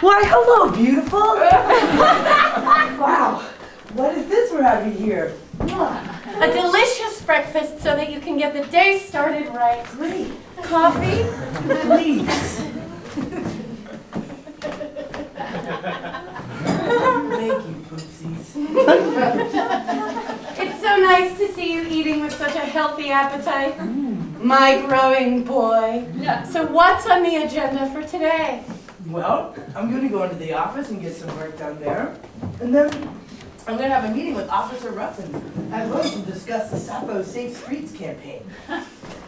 Why, hello, beautiful. Wow, what is this we're having here? A delicious breakfast so that you can get the day started right. Great. Coffee? Please. Thank you, poopsies. It's so nice to see you eating with such a healthy appetite. My growing boy. So what's on the agenda for today? Well, I'm going to go into the office and get some work done there. And then I'm going to have a meeting with Officer Ruffin at lunch to discuss the Sappho Safe Streets campaign. And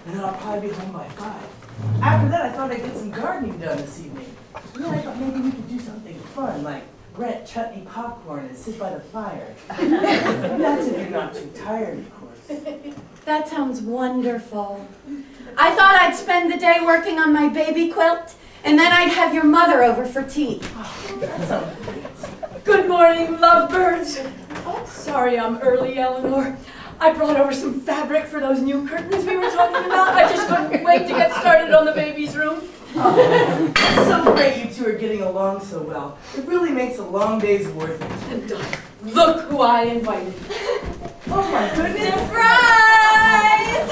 then I'll probably be home by 5. After that, I thought I'd get some gardening done this evening. And then I thought maybe we could do something fun, like rent chutney popcorn and sit by the fire. And that's if you're not too tired, of course. That sounds wonderful. I thought I'd spend the day working on my baby quilt, and then I'd have your mother over for tea. Oh, that sounds great. Good morning, lovebirds. Oh, sorry I'm early, Eleanor. I brought over some fabric for those new curtains we were talking about. I just couldn't wait to get started on the baby's room. Oh, it's so great you two are getting along so well. It really makes a long day's worth it. And look who I invited. Oh my goodness! Surprise!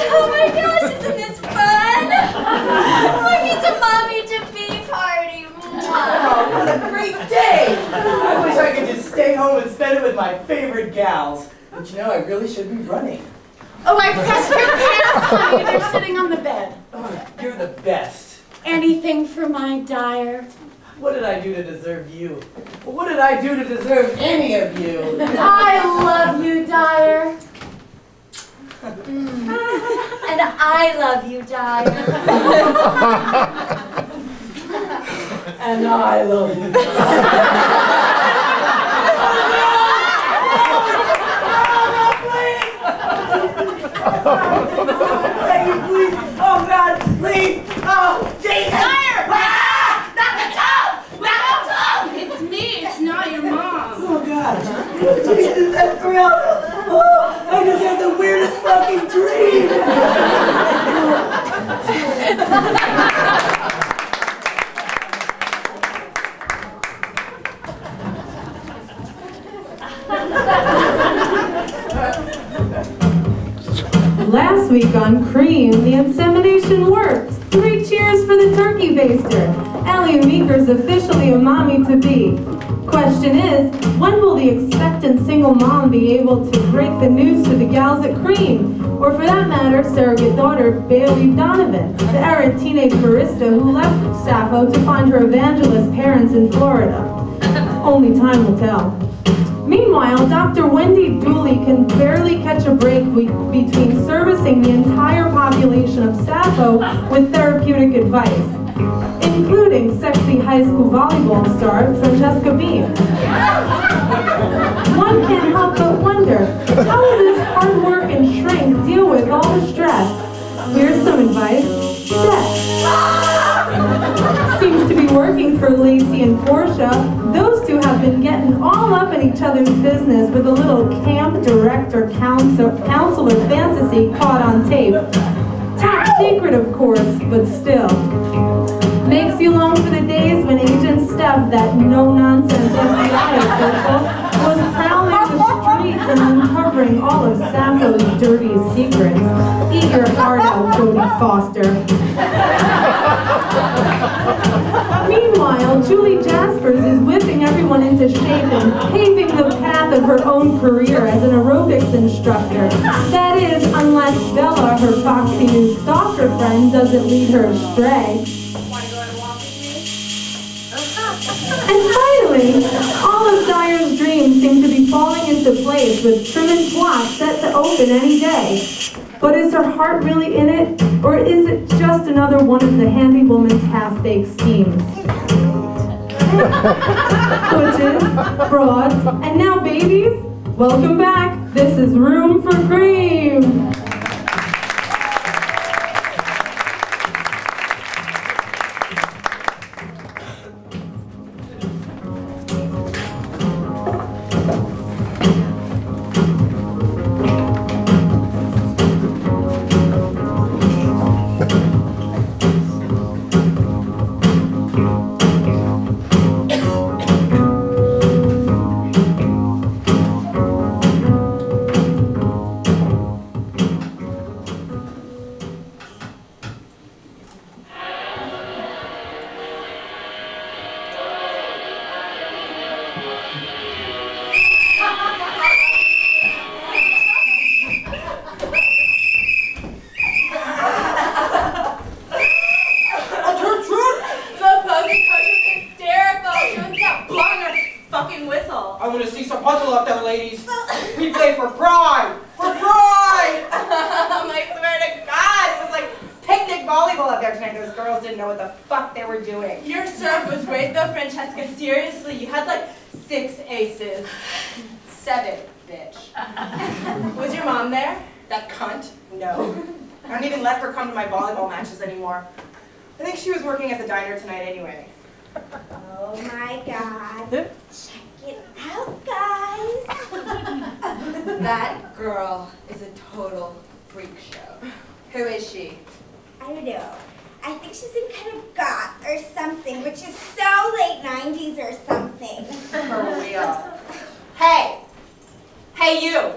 Oh my gosh, isn't this fun? Look, it's a mommy-to-be party. Oh, what a great day! I wish I could just stay home and spend it with my favorite gals. But you know, I really should be running. Oh, I pressed your pants, honey. They're sitting on the bed. Oh, you're the best. Anything for my Dyer? What did I do to deserve you? What did I do to deserve any of you? I love you, Dyer. And I love you, Dyer. And I love you. Please! Oh God, please! Oh, Jesus! Dyer! Ah! Not the tub! Not the tub! It's me, it's not your mom. Oh God! Jesus, that's real! Oh, I just had the weirdest fucking dream! Last week on Cream, the insemination worked. 3 cheers for the turkey baster. ELLIE MEEKER's officially a mommy-to-be. Question is, when will the expectant single mom be able to break the news to the gals at Cream? Or for that matter, surrogate daughter Bailey Donovan, the errant teenage barista who left Sappho to find her evangelist parents in Florida. Only time will tell. Meanwhile, Dr. Wendy Dooley can barely catch a break between servicing the entire population of Sappho with therapeutic advice, including sexy high school volleyball star Francesca Bean. One can't help but wonder, how will this hard work and shrink deal with all the stress? Here's some advice. Sex. Seems to be working for LACEY and PORTIA. Those two have been getting all up in each other's business with a little camp director counselor fantasy caught on tape. Top secret, of course, but still. Makes you long for the days when Agent Steph, that no-nonsense FBI official, was prowling the streets and uncovering all of Sappho's dirty secrets. Eager heart out, Jodie Foster. Meanwhile, Julie JASPERS is whipping everyone into shape and paving the path of her own career as an aerobics instructor. That is, unless Bella, her foxy new stalker friend, doesn't lead her astray. And finally, all of Dyer's dreams seem to be falling into place with trim and plot set to open any day. But is her heart really in it, or is it just another one of the handy woman's half-baked schemes? Butches, broads, and now babies? Welcome back. This is Room for Cream. want to see some hustle up there, ladies. We play for pride. For pride. I swear to God, it was like picnic volleyball up there tonight. Those girls didn't know what the fuck they were doing. Your serve was great though, Francesca. Seriously, you had like 6 aces. 7, bitch. Was your mom there? That cunt? No. I don't even let her come to my volleyball matches anymore. I think she was working at the diner tonight anyway. Oh my God. Check it out, guys. That girl is a total freak show. Who is she? I don't know. I think she's some kind of goth or something, which is so late 90s or something. For real. Hey! Hey, you!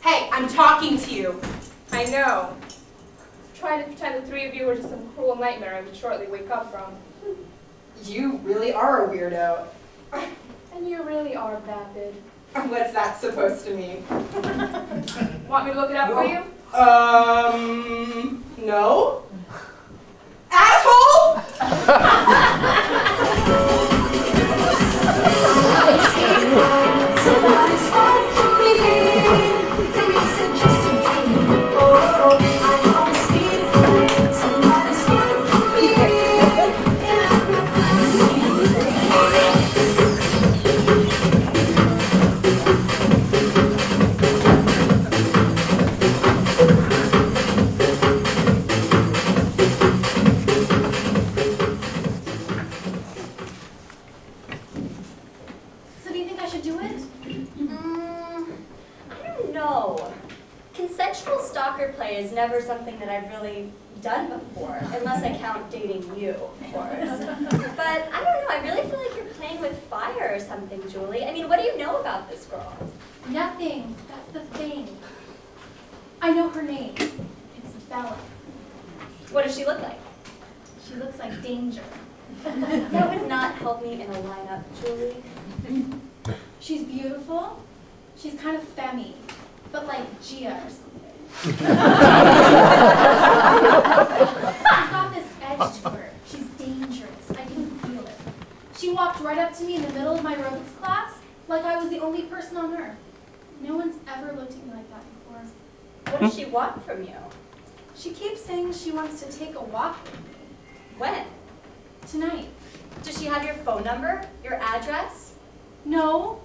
Hey, I'm talking to you. I know. Trying to pretend the 3 of you were just some cruel nightmare I would shortly wake up from. You really are a weirdo. And you really are vapid. What's that supposed to mean? Want me to look it up for you? No? Asshole! Is never something that I've really done before, unless I count dating you, of course. But I don't know, I really feel like you're playing with fire or something, Julie. I mean, what do you know about this girl? Nothing. That's the thing. I know her name. It's Bella. What does she look like? She looks like danger. That would not help me in a lineup, Julie. She's beautiful. She's kind of femmy, but like Gia or something. She's got this edge to her. She's dangerous. I can feel it. She walked right up to me in the middle of my aerobics class like I was the only person on earth. No one's ever looked at me like that before. What does she want from you? She keeps saying she wants to take a walk with me. When? Tonight. Does she have your phone number? Your address? No.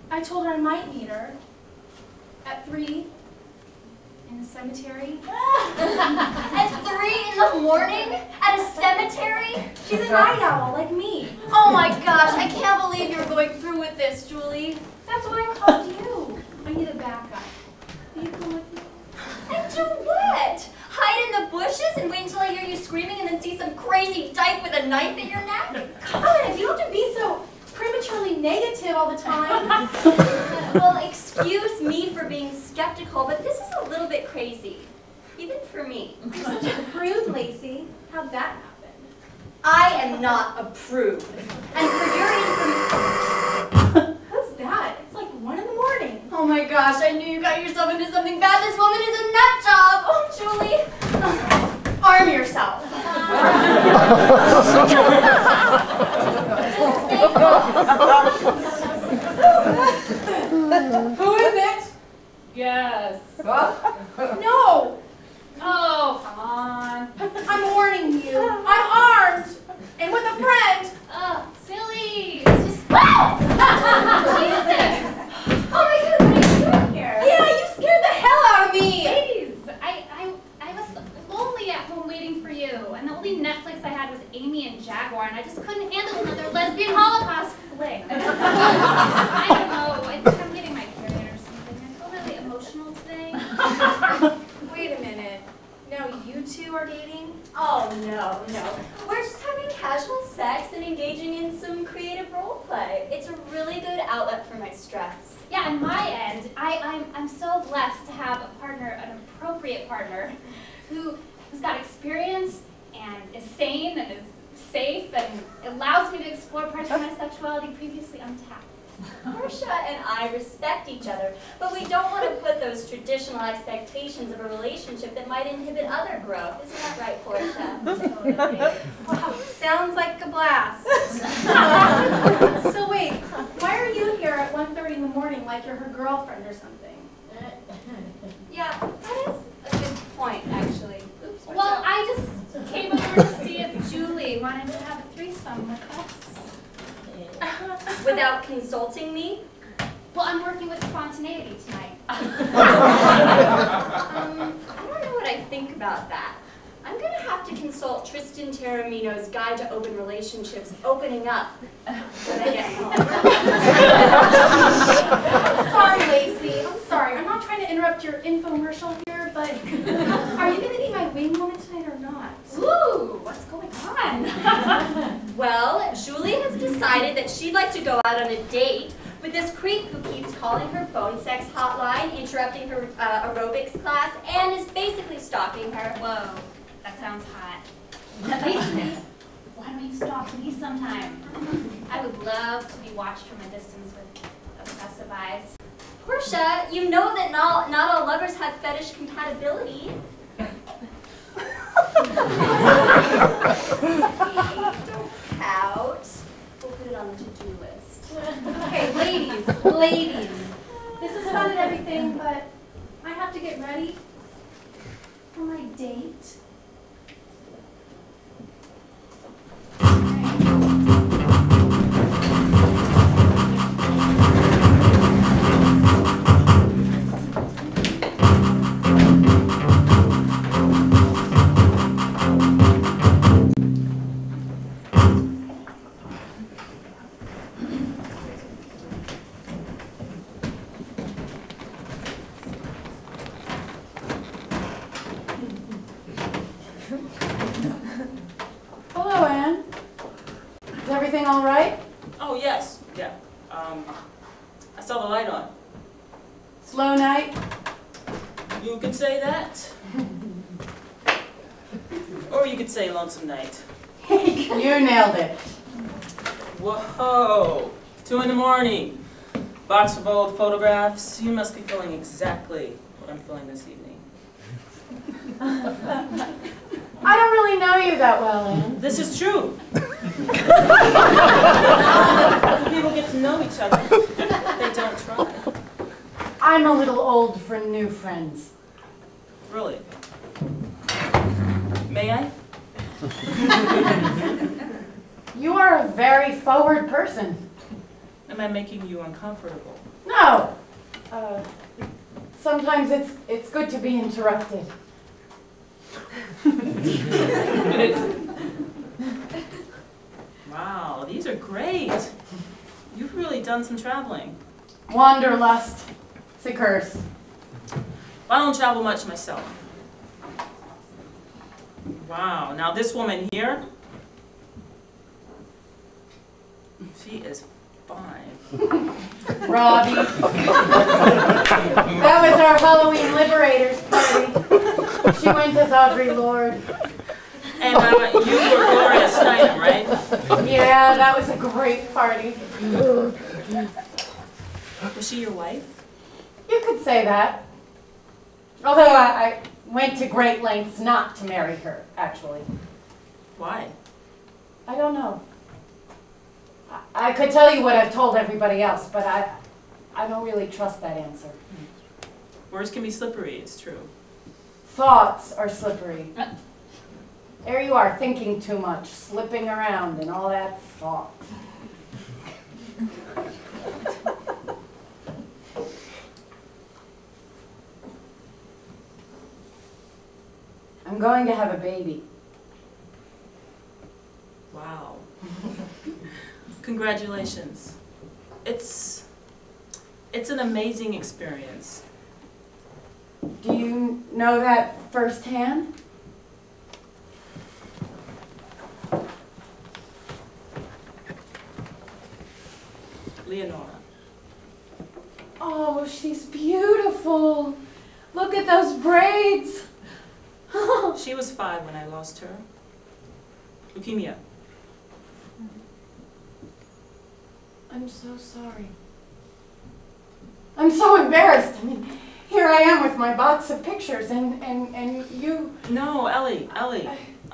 I told her I might meet her. At 3. In the cemetery. At 3 in the morning? At a cemetery? She's a night owl, like me. Oh my gosh, I can't believe you're going through with this, Julie. That's why I called you. I need a backup. Will you come with me? And do what? Hide in the bushes and wait until I hear you screaming and then see some crazy dyke with a knife in your neck? God, you don't have to be so prematurely negative all the time. Well, excuse me for being skeptical, but this is a little bit crazy. Even for me. You're such a prude, Lacey. How'd that happen? I am not a prude. And for your information... Who's that? It's like 1 in the morning. Oh my gosh, I knew you got yourself into something bad. This woman is a nut job. Oh, Julie. Arm yourself. Who is it? Yes. No. Oh, come on. I'm warning you. I'm armed. And with a friend. Silly. It's just... Jesus. Oh my God, what are you doing here? Yeah, you scared the hell out of me. Ladies, I was lonely at home waiting for you, and the only Netflix I had was Amy and Jaguar, and I just couldn't handle another lesbian Holocaust flick. I don't know. I think I'm getting my period or something. I feel really emotional today. Wait a minute. Now you two are dating? Oh, no. We're just having casual sex and engaging in some creative role play. It's a really good outlet for my stress. Yeah, on my end, I'm so blessed to have a partner, an appropriate partner, who's got experience and is sane and is safe and allows me to explore parts of my sexuality previously untapped. Portia and I respect each other, but we don't want to put those traditional expectations of a relationship that might inhibit other growth. Isn't that right, Portia? Totally. Wow, sounds like a blast. So wait, why are you here at 1:30 in the morning like you're her girlfriend or something. Yeah, that is a good point, actually. Oops, watch Well, out. I just came over to see if Julie wanted to have a threesome with us. Without consulting me? Well, I'm working with spontaneity tonight. I don't know what I think about that. I'm gonna have to consult Tristan Taramino's Guide to Open Relationships, Opening Up, when I get home. I'm sorry, Lacey. I'm sorry. I'm not trying to interrupt your infomercial here, but are you going to be my wing woman tonight or not? Ooh, what's going on? Well, Julie has decided that she'd like to go out on a date with this creep who keeps calling her phone sex hotline, interrupting her aerobics class, and is basically stalking her. Whoa, that sounds hot. Lacey, why don't you stalk me sometime? I would love to be watched from a distance with obsessive eyes. Portia, you know that not all lovers have fetish compatibility. Don't pout. We'll put it on the to-do list. Okay, ladies. This is fun and everything, but I have to get ready for my date. Hello, Anne. Is everything all right? Oh, yes. Yeah. I saw the light on. Slow night? You could say that. Or you could say lonesome night. You nailed it. Whoa. 2 in the morning. Box of old photographs. You must be feeling exactly what I'm feeling this evening. I don't really know you that well, Anne. This is true. People get to know each other. They don't try. I'm a little old for new friends. Really? May I? You are a very forward person. Am I making you uncomfortable? No. Sometimes it's good to be interrupted. Wow, these are great. You've really done some traveling. Wanderlust. It's a curse. I don't travel much myself. Wow, now this woman here, she is fine. Robbie. That was our Halloween Liberators party. She went as Audre Lorde. And you were Gloria Steinem, right? Yeah, that was a great party. Was she your wife? You could say that. Although I went to great lengths not to marry her, actually. Why? I don't know. I could tell you what I've told everybody else, but I don't really trust that answer. Words can be slippery, it's true. Thoughts are slippery. There you are, thinking too much, slipping around, and all that thought. I'm going to have a baby. Wow. Congratulations. It's an amazing experience. Do you know that firsthand? Leonora. Oh, she's beautiful. Look at those braids. She was 5 when I lost her. Leukemia. I'm so sorry. I'm so embarrassed. I mean, here I am with my box of pictures and you... No, Ellie.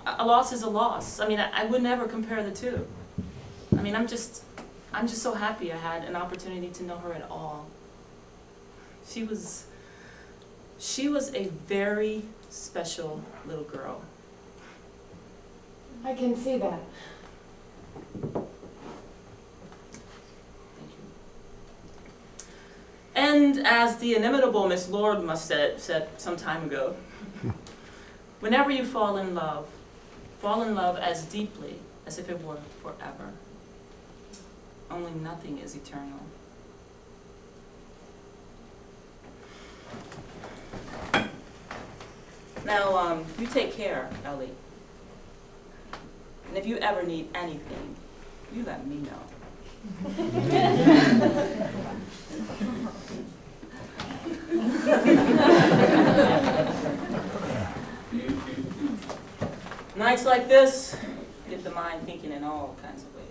A loss is a loss. I mean, I would never compare the two. I mean, I'm I'm just so happy I had an opportunity to know her at all. She was a very special little girl. I can see that. And as the inimitable Miss Lord must said some time ago, whenever you fall in love as deeply as if it were forever. Only nothing is eternal. Now, you take care, Ellie. And if you ever need anything, you let me know. Nights like this get the mind thinking in all kinds of ways.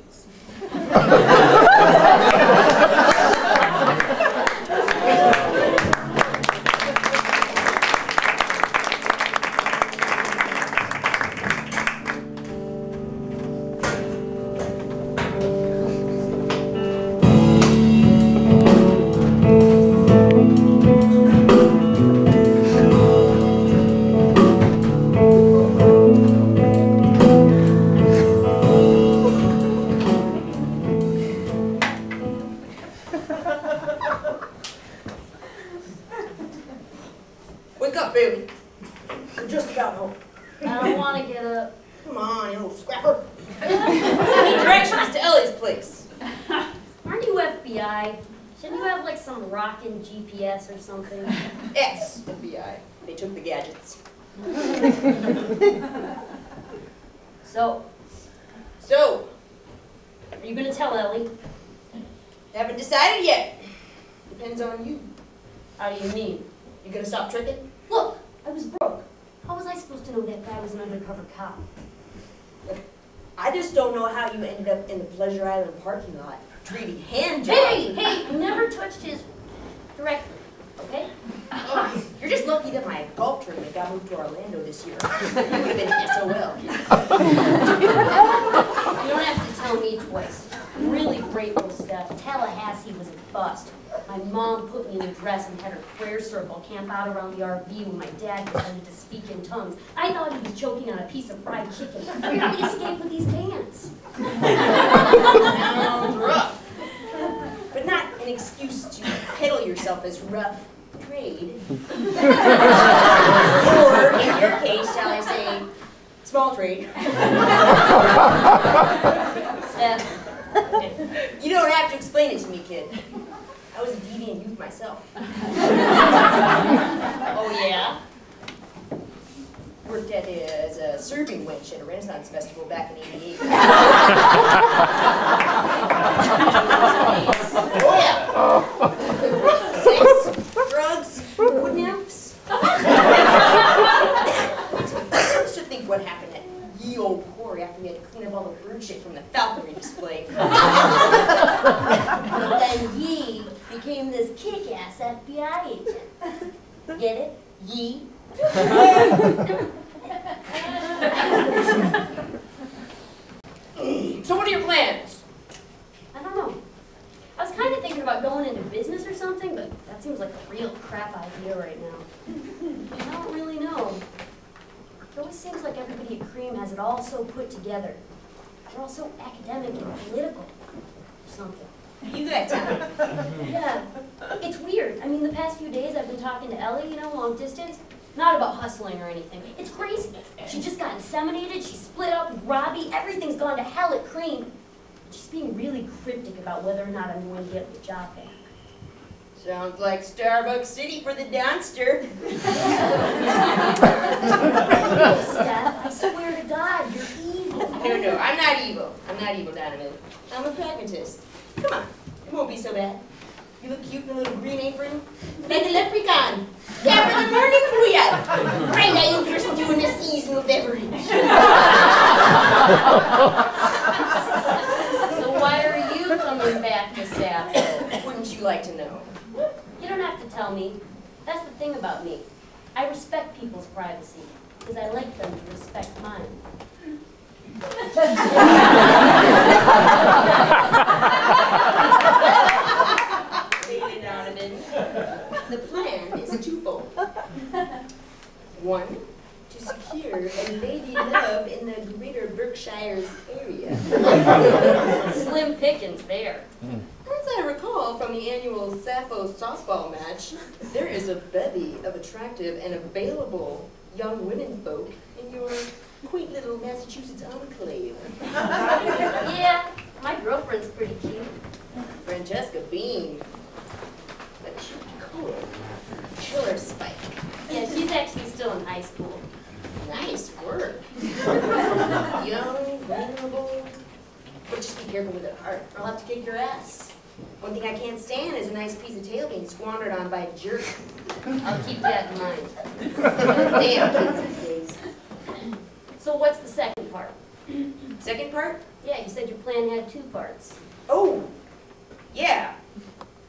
GPS or something. Yes, FBI. They took the gadgets. So, are you gonna tell Ellie? Haven't decided yet. Depends on you. How do you mean? You gonna stop tricking? Look, I was broke. How was I supposed to know that guy was an undercover cop? Look, I just don't know how you ended up in the Pleasure Island parking lot treating hand jobs. Hey, you never touched his directly, okay? Oh, you're just lucky that my golf tournament got moved to Orlando this year. You would have been SOL. You don't have to tell me twice. I'm really grateful, Steph. Tallahassee was a bust. My mom put me in a dress and had her prayer circle camp out around the RV when my dad decided to speak in tongues. I thought he was choking on a piece of fried chicken. How did we escape with these pants? Sounds rough. But not an excuse to peddle yourself as rough trade. Or, in your case, shall I say, small trade. You don't have to explain it to me, kid. I was a deviant youth myself. Oh, yeah? Worked as a serving wench at a Renaissance festival back in '88. Oh, yeah. Sex, drugs, wood nymphs. I used to think what happened at ye old quarry after we had to clean up all the bird shit from the falconry display. But then ye became this kick-ass FBI agent. Get it? Ye. So what are your plans? I don't know. I was kind of thinking about going into business or something, but that seems like a real crap idea right now. I don't really know. It always seems like everybody at Cream has it all so put together. They're all so academic and political or something. You got time. Yeah, it's weird. I mean, the past few days I've been talking to Ellie, you know, long distance. Not about hustling or anything. It's crazy. She just got inseminated, she split up with Robbie, everything's gone to hell at Cream. She's being really cryptic about whether or not I'm going to get the job back. Sounds like Starbucks City for the Donster. Steph, I swear to God, you're evil. No, I'm not evil. I'm not evil, Donovan. I'm a pragmatist. Come on, it won't be so bad. You look cute in a little green apron. Like a leprechaun. Yeah, for the morning booyah. Right, I interest you in a seasonal beverage. So why are you coming back to Sappho? Wouldn't you like to know? You don't have to tell me. That's the thing about me. I respect people's privacy, because I like them to respect mine. London. The plan is twofold. One, to secure a lady love in the greater Berkshires area. Slim pickings there. As I recall from the annual Sappho softball match, there is a bevy of attractive and available young women folk in your quaint little Massachusetts enclave. Yeah, my girlfriend's pretty cute. Francesca Bean. But she's cool. Killer spike. Yeah, she's actually still in high school. Nice work. Young, vulnerable. But just be careful with her heart, or I'll have to kick your ass. One thing I can't stand is a nice piece of tail being squandered on by a jerk. I'll keep that in mind. Damn kids these days. So what's the second part? Second part? Yeah, you said your plan had 2 parts. Oh, yeah.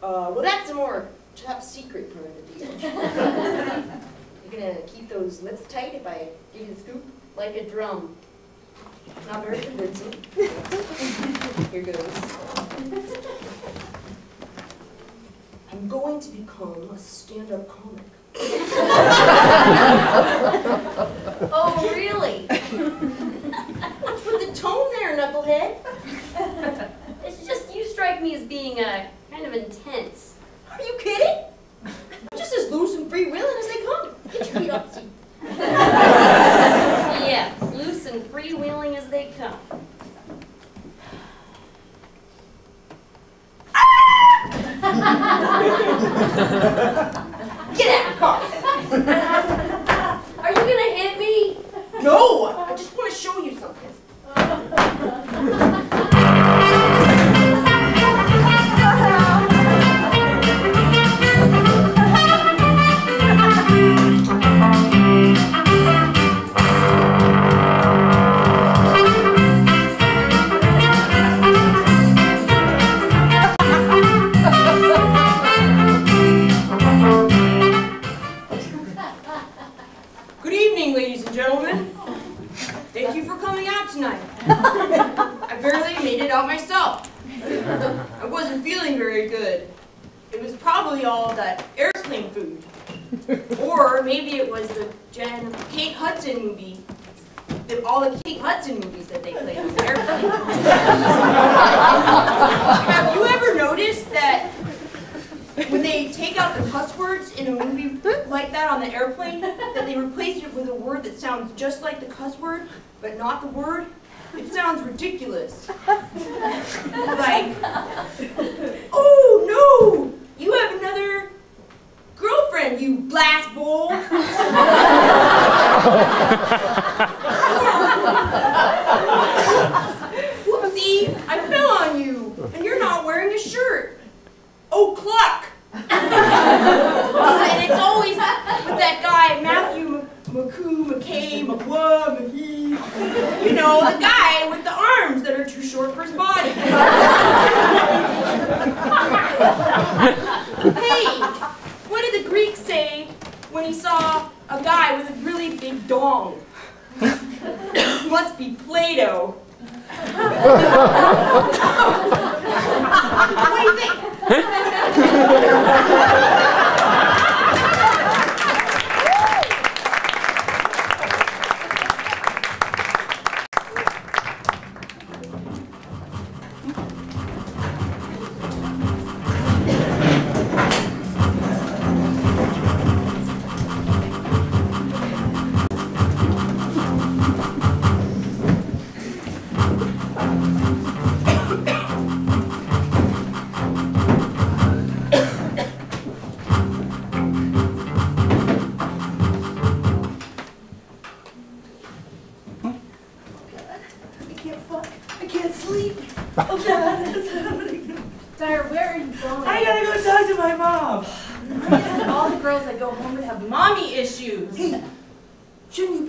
Well, that's a more top secret part of the deal. You're gonna keep those lips tight if I give you the scoop? Like a drum. Not very convincing. Here goes. I'm going to become a stand-up comic. Oh, really? What's with the tone there, knucklehead? It's just you strike me as being kind of intense. Are you kidding? I'm just as loose and freewheeling as they come. Get your feet off the seat. Yeah, loose and freewheeling as they come. Get out of the car! Are you gonna hit me? No! I just want to show you something. I barely made it out myself. I wasn't feeling very good. It was probably all that airplane food. Or maybe it was the Kate Hudson movie. All the Kate Hudson movies that they played on the airplane. Have you ever noticed that when they take out the cuss words in a movie like that on the airplane, that they replace it with a word that sounds just like the cuss word, but not the word? It sounds ridiculous. Like, oh no, you have another girlfriend, you blast bowl. Whoopsie, I fell on you, and you're not wearing a shirt. Oh, cluck. And it's always with that guy, Matthew McKay, McWub, McHee. You know, the guy with the arms that are too short for his body. Hey, what did the Greeks say when he saw a guy with a really big dong? Must be Plato. What do you think?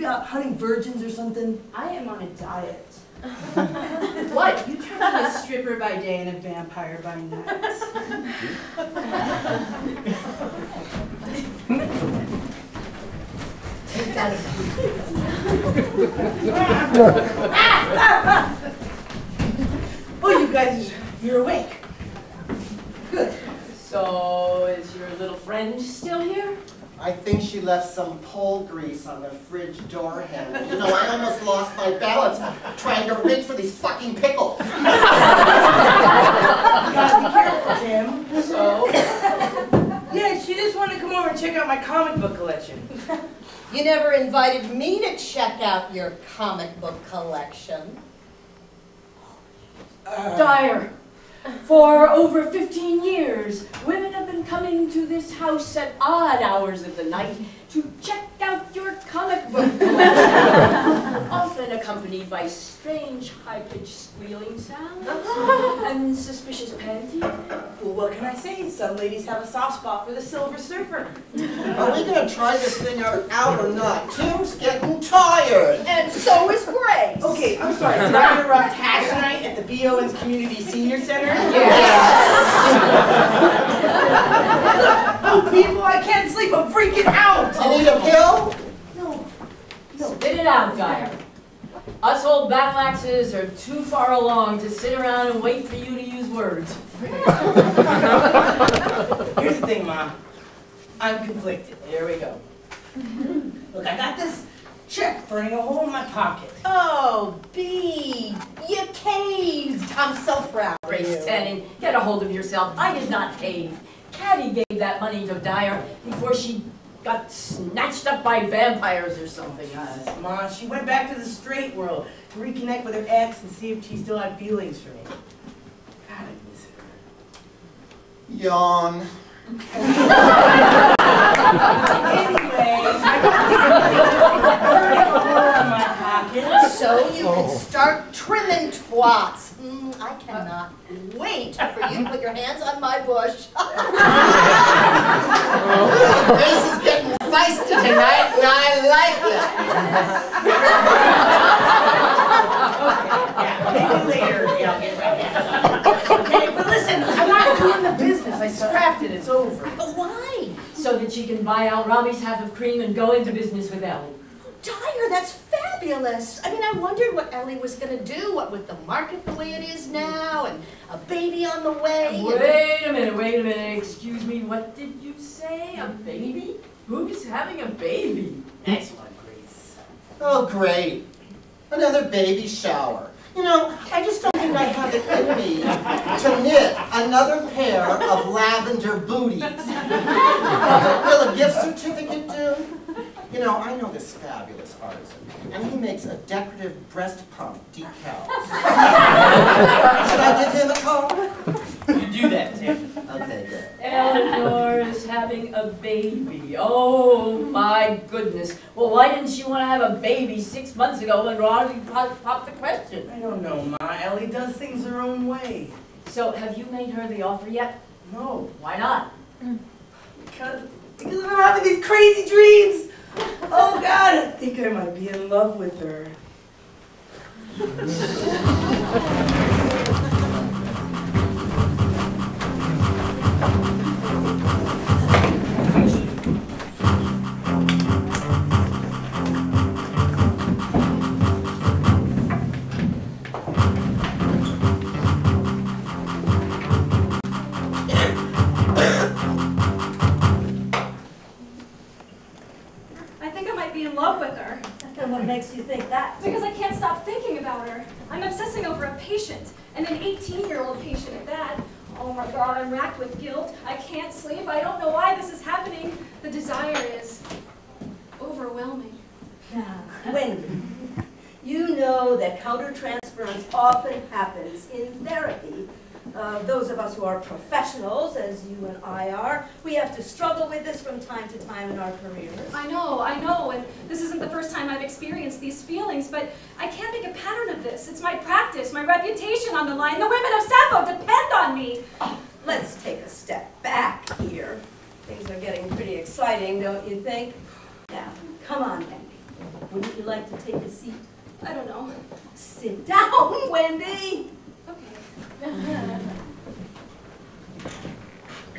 Hunting virgins or something? I am on a diet. What? You trying to be a stripper by day and a vampire by night? Oh, you guys, you're awake. Good. So, is friend still here? I think she left some pole grease on the fridge door handle. You know, I almost lost my balance trying to reach for these fucking pickles. Gotta be careful, Tim. So? Yeah, she just wanted to come over and check out my comic book collection. You never invited me to check out your comic book collection. Dyer, for over 15 years, women have been coming to this house at odd hours of the night to check out your comic book collection, often accompanied by strange high-pitched squealing sounds and suspicious panting. Well, what can I say? Some ladies have a soft spot for the Silver Surfer. Are we gonna try this thing out or not? Tim's getting tired. And so is Grace. Okay, I'm sorry. Did I interrupt hash night at the BON's Community Senior Center? Oh, people, I can't sleep. I'm freaking out. You need a pill? No. Spit it out, Dyer. Us old battle axes are too far along to sit around and wait for you to use words. Here's the thing, Ma. I'm conflicted. Here we go. Look, I got this check burning a hole in my pocket. Oh, B, you caved. I'm so proud of Grace you. Tanning, get a hold of yourself. I did not cave. Caddy gave that money to Dyer before she got snatched up by vampires or something. Ma, she went back to the straight world to reconnect with her ex and see if she still had feelings for me. God, I miss her. Yawn. Anyways, I got burning a hole in my pocket. So you can start trimming twats. I cannot wait for you to put your hands on my bush. Grace is getting feisty tonight, and I like it. Maybe later. Yeah, I'll get right back. Okay, but listen, I'm not doing the business. I scrapped it. It's over. But why? So that she can buy out Robbie's half of cream and go into business with Ellie. Dyer, that's fabulous. I mean, I wondered what Ellie was going to do, what with the market the way it is now, and a baby on the way. Wait a minute, excuse me, what did you say? A baby? Who's having a baby? Nice one, Grace. Oh, great. Another baby shower. You know, I just don't think I have it in me to knit another pair of lavender booties. Will a gift certificate do? You know, I know this fabulous artisan, and he makes a decorative breast pump decal. Should I give him a call? You do that, Tim. Okay, good. Eleanor is having a baby. Oh my goodness. Well, why didn't she want to have a baby 6 months ago when Robbie popped the question? I don't know, Ma. Ellie does things her own way. So, have you made her the offer yet? No. Why not? Because I'm having these crazy dreams. Oh, God, I think I might be in love with her. What makes you think that? Because I can't stop thinking about her. I'm obsessing over a patient, and an 18-year-old patient at that. Oh my God, I'm racked with guilt. I can't sleep. I don't know why this is happening. The desire is overwhelming. Now, Wendy, you know that countertransference often happens in therapy. Those of us who are professionals, as you and I are, we have to struggle with this from time to time in our careers. I know, and this isn't the first time I've experienced these feelings, but I can't make a pattern of this. It's my practice, my reputation on the line. The women of Sappho depend on me. Oh, let's take a step back here. Things are getting pretty exciting, don't you think? Now, come on, Wendy. Wouldn't you like to take a seat? I don't know. Sit down, Wendy. Okay.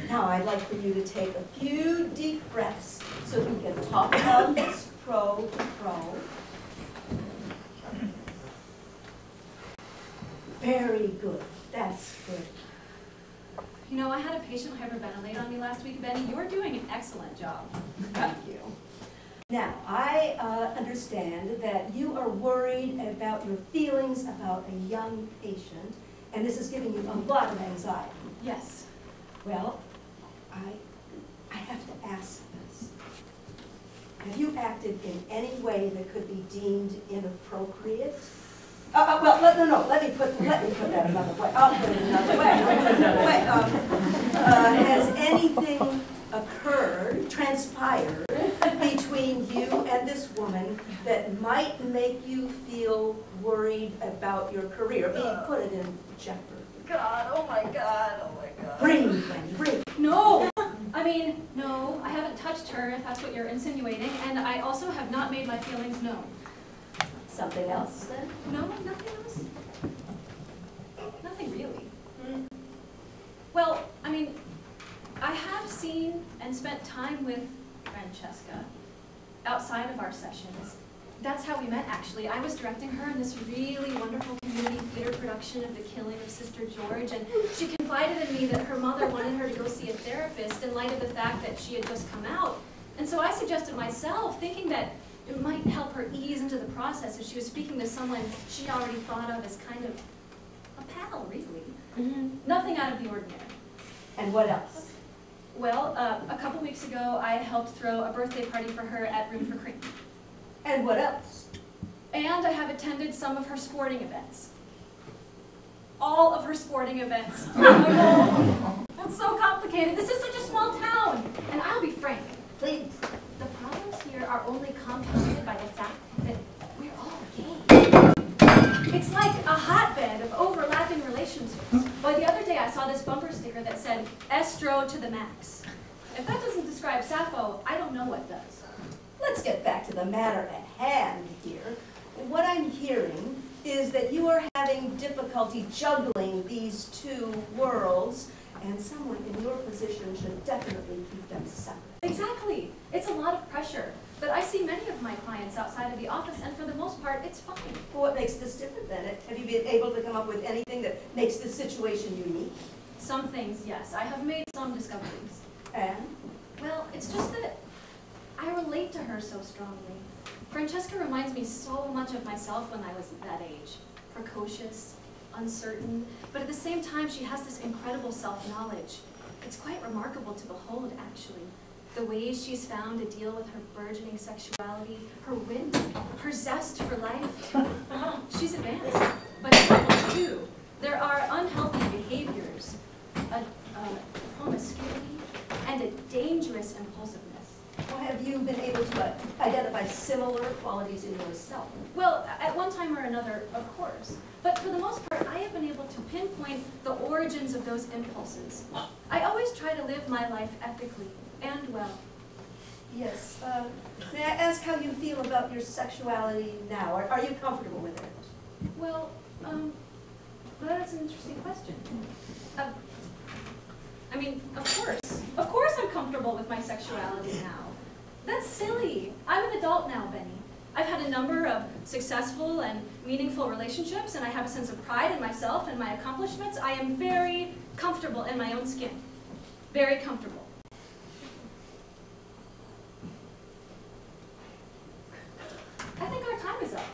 Now I'd like for you to take a few deep breaths so we can talk about this pro to pro. Very good. That's good. You know, I had a patient hyperventilate on me last week, Benny. You you're doing an excellent job. Thank you. Now, I understand that you are worried about your feelings about a young patient, and this is giving you a lot of anxiety. Yes. Well, I have to ask this. Have you acted in any way that could be deemed inappropriate? No, let me put that another way. I'll put it another way. Has anything occurred, transpired, between you and this woman that might make you feel worried about your career, being put it in jeopardy? God, oh my God. Breathe, Wendy, breathe. No! I mean, no, I haven't touched her, if that's what you're insinuating, and I also have not made my feelings known. Something else, then? No, nothing else. Nothing really. Well, I mean, I have seen and spent time with Francesca outside of our sessions. That's how we met, actually. I was directing her in this really wonderful community theater production of The Killing of Sister George, and she confided in me that her mother wanted her to go see a therapist in light of the fact that she had just come out. And so I suggested myself, thinking that it might help her ease into the process if she was speaking to someone she already thought of as kind of a pal, really. Nothing out of the ordinary. And what else? Well, a couple weeks ago, I helped throw a birthday party for her at Room for Cream. And what else? And I have attended some of her sporting events. All of her sporting events. That's so complicated. This is such a small town. And I'll be frank. Please. The problems here are only compounded by the fact that we're all gay. It's like a hotbed of overlapping relationships. Why, the other day I saw this bumper sticker that said, Estro to the max. If that doesn't describe Sappho, I don't know what does. Let's get back to the matter at hand here. What I'm hearing is that you are having difficulty juggling these two worlds, and someone in your position should definitely keep them separate. Exactly. It's a lot of pressure. But I see many of my clients outside of the office, and for the most part, it's fine. Well, what makes this different then? Have you been able to come up with anything that makes this situation unique? Some things, yes. I have made some discoveries. And? Well, it's just that I relate to her so strongly. Francesca reminds me so much of myself when I was that age. Precocious, uncertain, but at the same time she has this incredible self-knowledge. It's quite remarkable to behold, actually. The ways she's found to deal with her burgeoning sexuality, her wit, her zest for life. She's advanced, but trouble too. There are unhealthy behaviors, a promiscuity, and a dangerous impulsiveness. Or have you been able to identify similar qualities in yourself? Well, at one time or another, of course. But for the most part, I have been able to pinpoint the origins of those impulses. I always try to live my life ethically and well. Yes. May I ask how you feel about your sexuality now? Are you comfortable with it? Well, that's an interesting question. I mean, of course I'm comfortable with my sexuality now. That's silly. I'm an adult now, Benny. I've had a number of successful and meaningful relationships, and I have a sense of pride in myself and my accomplishments. I am very comfortable in my own skin. Very comfortable. I think our time is up.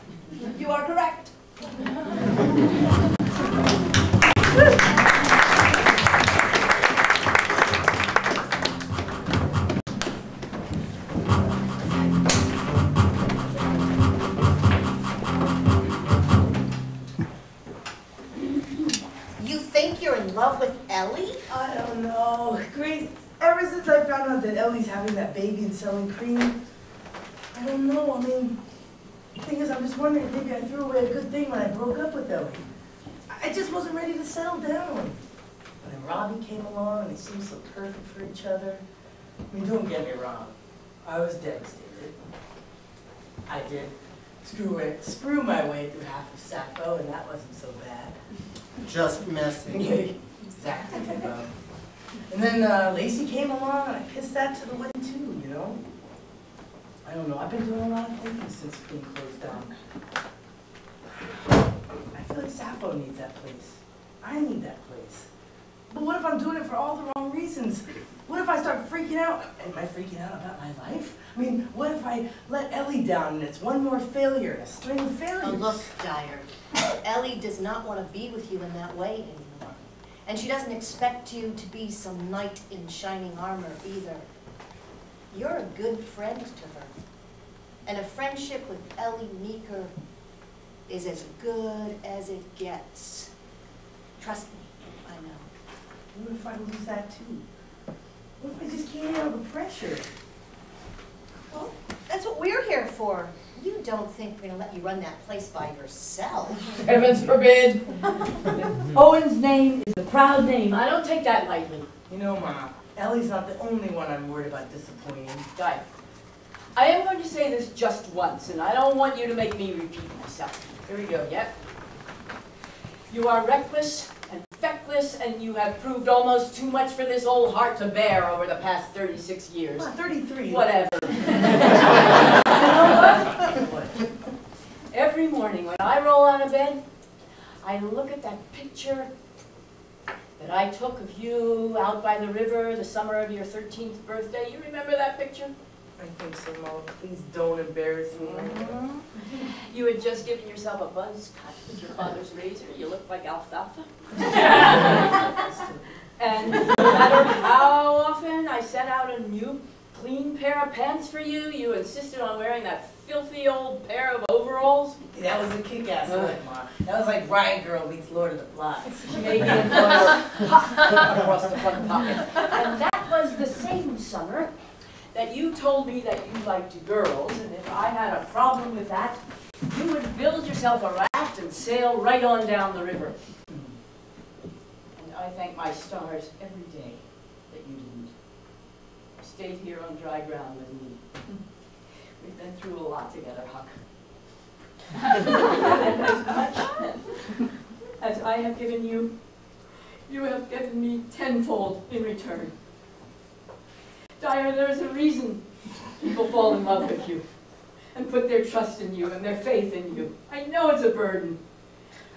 You are correct. Love with Ellie? I don't know. Grace, ever since I found out that Ellie's having that baby and selling cream, I don't know. I mean, the thing is, I'm just wondering if maybe I threw away a good thing when I broke up with Ellie. I just wasn't ready to settle down. But then Robbie came along and they seemed so perfect for each other. I mean, don't get me wrong. I was devastated. I did screw my way through half of Sappho, and that wasn't so bad. Just messing. Exactly. And then LACEY came along, and I pissed that to the wind too, you know? I don't know, I've been doing a lot of thinking since Quinn closed down. I feel like Sappho needs that place. I need that place. But what if I'm doing it for all the wrong reasons? What if I start freaking out? Am I freaking out about my life? I mean, what if I let Ellie down and it's one more failure in a string of failures? Oh, look, Dyer, Ellie does not want to be with you in that way anymore. And she doesn't expect you to be some knight in shining armor either. You're a good friend to her. And a friendship with Ellie Meeker is as good as it gets. Trust me, I know. What if I lose that too? What if I just can't handle the pressure? Well, that's what we're here for. You don't think we're going to let you run that place by yourself. Heavens forbid. Owen's name is a proud name. I don't take that lightly. You know, Ma, Ellie's not the only one I'm worried about disappointing. Guy, I am going to say this just once, and I don't want you to make me repeat myself. Here we go, yep. You are reckless and feckless, and you have proved almost too much for this old heart to bear over the past 36 years. 33. Whatever. You know what? Every morning when I roll out of bed, I look at that picture that I took of you out by the river the summer of your 13th birthday. You remember that picture? I think so, Mom. Please don't embarrass me. You had just given yourself a buzz cut with your father's razor. You looked like alfalfa. And no matter how often I set out a new clean pair of pants for you, you insisted on wearing that filthy old pair of overalls. That was a kick-ass look, Ma. That was like Riot Girl meets Lord of the Flies. She made me employ across the front pocket. And that was the same summer that you told me that you liked girls, and if I had a problem with that, you would build yourself a raft and sail right on down the river. And I thank my stars every day that you didn't. You stayed here on dry ground with me. We've been through a lot together, Huck. And as much as I have given you, you have given me tenfold in return. Dyer, there's a reason people fall in love with you and put their trust in you and their faith in you. I know it's a burden,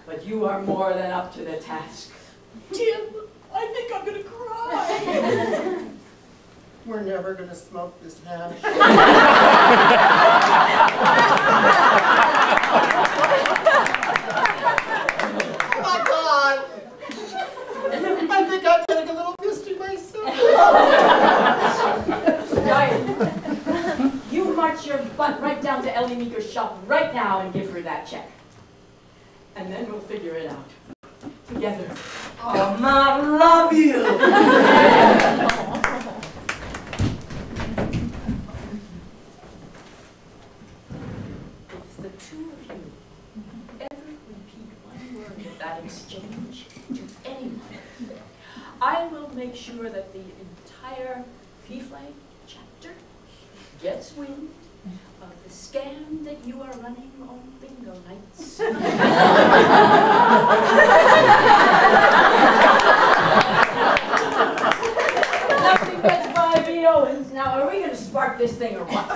but you are more than up to the task. Tim, I think I'm going to cry. We're never going to smoke this hash. Oh my God! I think I'm getting a little misty myself. Dyer, you march your butt right down to Ellie Meeker's shop right now and give her that check. And then we'll figure it out. Together. Oh, Ma, I love you! If the two of you ever repeat one word of that exchange to anyone, I will make sure that the entire P-Flag chapter gets wind of the scam that you are running on bingo nights. Nothing gets by me, Owens. Now, are we going to spark this thing or what?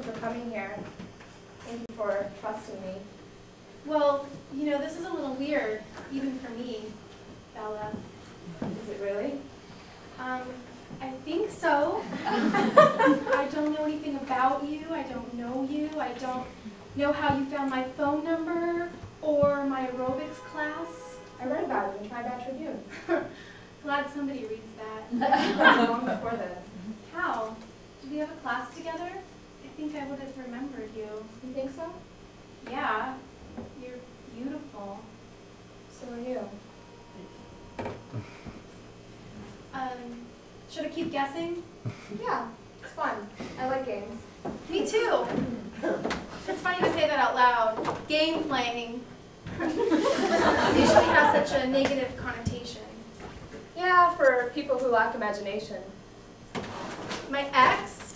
you for coming here. Thank you for trusting me. Well, you know, this is a little weird, even for me, Bella. Is it really? I think so. I don't know anything about you. I don't know you. I don't know how you found my phone number or my aerobics class. I read about it in Tri-Batch Tribune. Glad somebody reads that. Long before then. How? Did we have a class together? I think I would have remembered you. You think so? Yeah. You're beautiful. So are you. Should I keep guessing? Yeah, it's fun. I like games. Me too. It's funny to say that out loud. Game playing. Usually has such a negative connotation. Yeah, for people who lack imagination. My ex,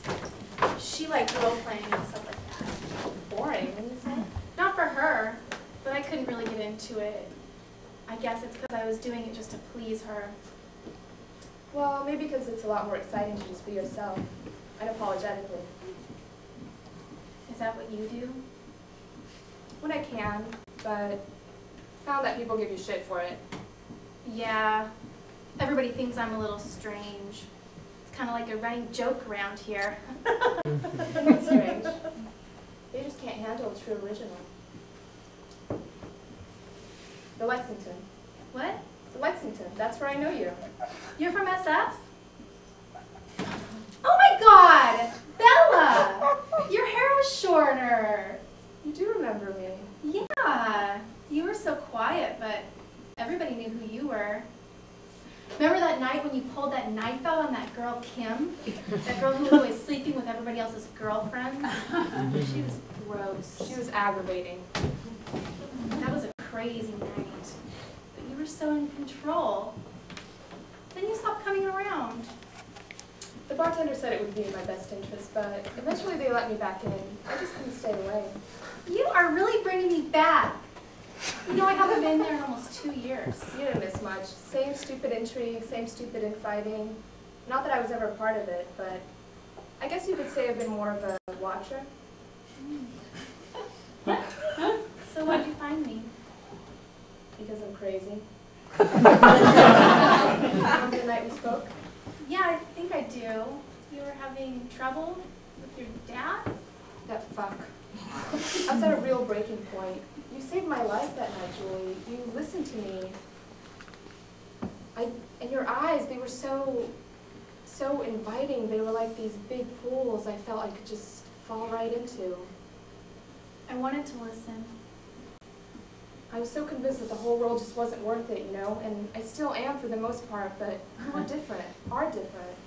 she liked role playing and stuff like that. Boring, wouldn't you say? Not for her, but I couldn't really get into it. I guess it's because I was doing it just to please her. Well, maybe because it's a lot more exciting to just be yourself, unapologetically. Is that what you do? When I can, but found that people give you shit for it. Yeah. Everybody thinks I'm a little strange. It's kind of like a running joke around here. That's strange. They just can't handle a true original. The Lexington. What? The Lexington. That's where I know you. You're from SF? Oh my God! Bella! Your hair was shorter. You do remember me. Yeah. You were so quiet, but everybody knew who you were. Remember that night when you pulled that knife out on that girl, Kim? That girl who was always sleeping with everybody else's girlfriends? She was gross. She was aggravating. That was a crazy night. But you were so in control. Then you stopped coming around. The bartender said it would be in my best interest, but eventually they let me back in. I just couldn't stay away. You are really bringing me back. You know, I haven't been there in almost 2 years. You didn't miss much. Same stupid intrigue, same stupid infighting. Not that I was ever a part of it, but I guess you could say I've been more of a watcher. So why'd you find me? Because I'm crazy. Remember the night we spoke? Yeah, I think I do. You were having trouble with your dad? That fuck. I was at a real breaking point. You saved my life that night, Julie. You listened to me. And your eyes, they were so inviting. They were like these big pools I felt I could just fall right into. I wanted to listen. I was so convinced that the whole world just wasn't worth it, you know, and I still am for the most part, but we're different, are different.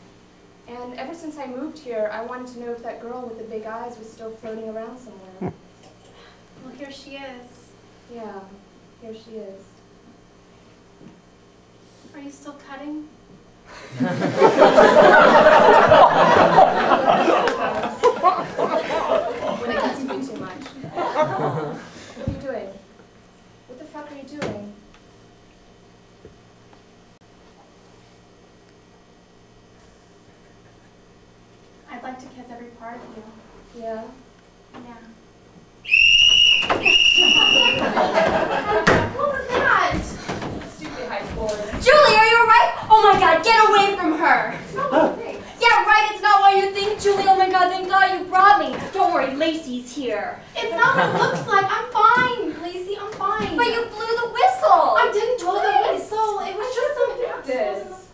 And ever since I moved here, I wanted to know if that girl with the big eyes was still floating around somewhere. Well, here she is. Yeah, here she is. Are you still cutting? When it gets to be too much. What are you doing? What the fuck are you doing? I'd like to kiss every part of you. Yeah? Yeah. What was that? Stupid high schoolers. Julie, are you alright? Oh my God, get away from her! It's not what you think. Yeah, right, it's not what you think, Julie. Oh my God, thank God you brought me. Don't worry, Lacey's here. It's not what it looks like. I'm fine, Lacey. I'm fine. But you blew the whistle. I didn't blow the whistle. It was just some This.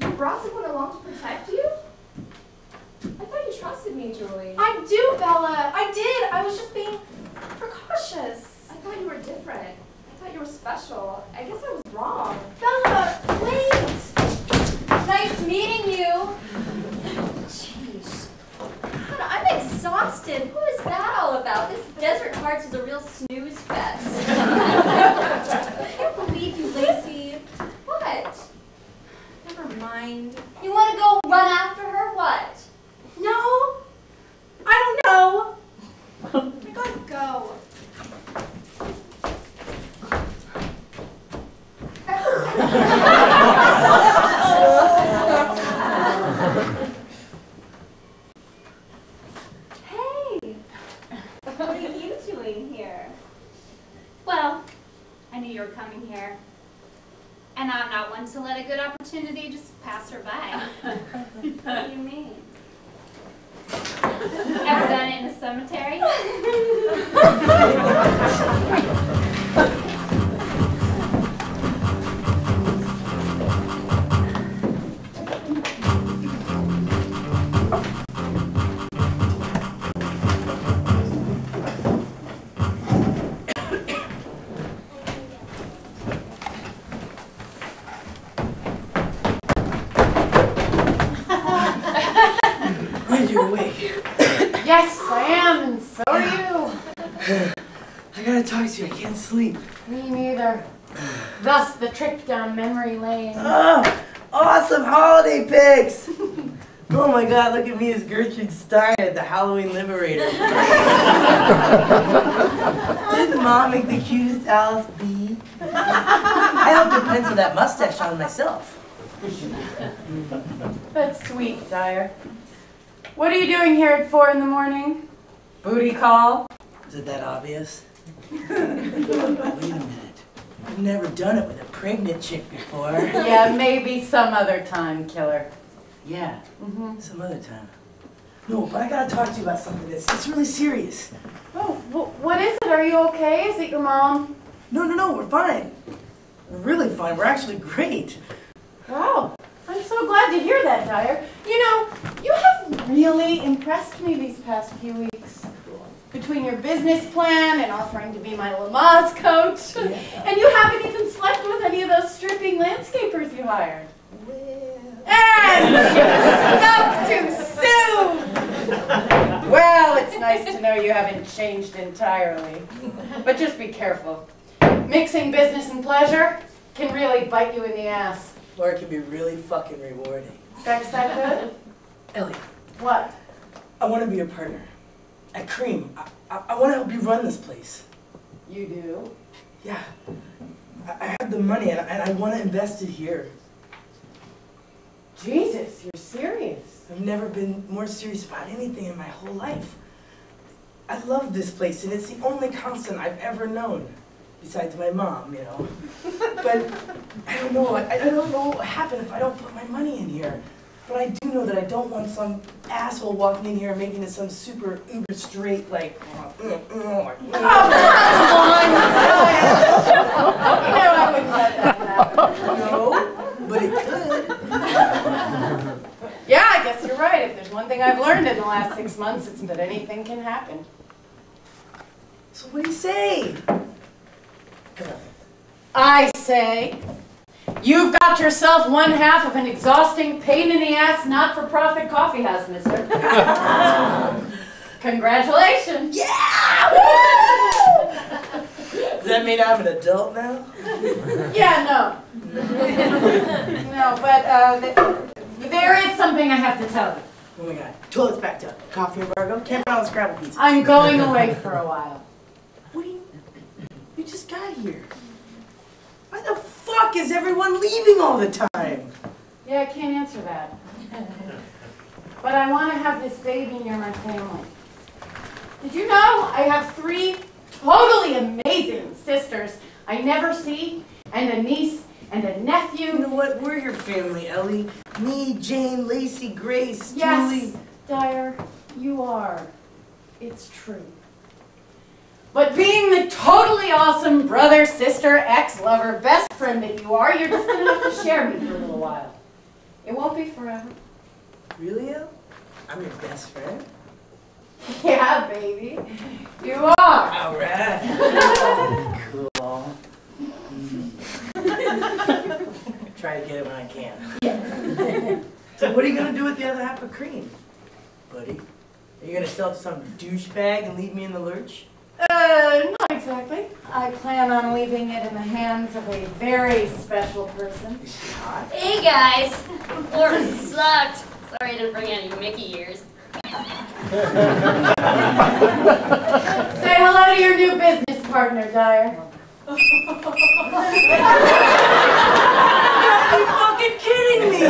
You brought someone along to protect you? I thought you trusted me, Julie. I do, Bella. I did. I was just being precautious. I thought you were different. I thought you were special. I guess I was wrong. Bella, wait. Nice meeting you. Jeez. God, I'm exhausted. Who is that all about? This Desert Hearts is a real snooze fest. I can't believe you, Lacey. What? Never mind. You want to go run after her? What? No. I don't know. I gotta go. Hey, you were coming here. And I'm not one to let a good opportunity just pass her by. What do you mean? Ever done it in a cemetery? Yes, I am, and so are you. I gotta talk to you, I can't sleep. Me neither. Thus, the trip down memory lane. Oh, awesome holiday pics! Oh my god, look at me as Gertrude Stein at the Halloween Liberator. Didn't Mom make the cutest Alice bee? I helped her pencil that mustache on myself. That's sweet, Dyer. What are you doing here at 4 in the morning? Booty call? Is it that obvious? Wait a minute. I've never done it with a pregnant chick before. Yeah, maybe some other time, killer. Yeah, some other time. No, but I gotta talk to you about something. It's really serious. Oh, what is it? Are you okay? Is it your mom? No, we're fine. We're really fine. We're actually great. Wow. I'm so glad to hear that, Dyer. You know, you have really impressed me these past few weeks. Between your business plan and offering to be my Lama's coach. Yeah. And you haven't even slept with any of those stripping landscapers you hired. And up too soon! Well, it's nice to know you haven't changed entirely. But just be careful. Mixing business and pleasure can really bite you in the ass. Or it can be really fucking rewarding. That's that good? Ellie. What? I want to be your partner. At Cream. I want to help you run this place. You do? Yeah. I have the money and I want to invest it here. Jesus, you're serious. I've never been more serious about anything in my whole life. I love this place and it's the only constant I've ever known. Besides my mom, you know. But I don't know. I don't know what will happen if I don't put my money in here. But I do know that I don't want some asshole walking in here and making it some super uber straight like. Oh, come on! I wouldn't let that happen. No, but it could. Yeah, I guess you're right. If there's one thing I've learned in the last 6 months, it's that anything can happen. So what do you say? I say, you've got yourself one half of an exhausting, pain-in-the-ass, not-for-profit coffee house, mister. Congratulations. Yeah! Woo! Does that mean I'm an adult now? Yeah, no. No, but there is something I have to tell you. Oh my god. Toilet's backed up. Coffee embargo. Can't find all the Scrabble pizza. I'm going away for a while. What do you just got here. Why the fuck is everyone leaving all the time? Yeah, I can't answer that. But I want to have this baby near my family. Did you know I have 3 totally amazing sisters I never see, and a niece and a nephew? You know what? We're your family, Ellie. Me, Jane, Lacey, Grace, yes, Julie. Dyer, you are. It's true. But being the totally awesome brother, sister, ex-lover, best friend that you are, you're just going to have to share me for a little while. It won't be forever. Really, Elle? I'm your best friend? Yeah, baby. You are. All right. Cool. Try to get it when I can. Yeah. So what are you going to do with the other half of Cream, buddy? Are you going to sell it to some douchebag and leave me in the lurch? Not exactly. I plan on leaving it in the hands of a very special person. Hey guys, Florida sucked. Sorry I didn't bring any Mickey ears. Say hello to your new business partner, Dyer. You gotta be fucking kidding me!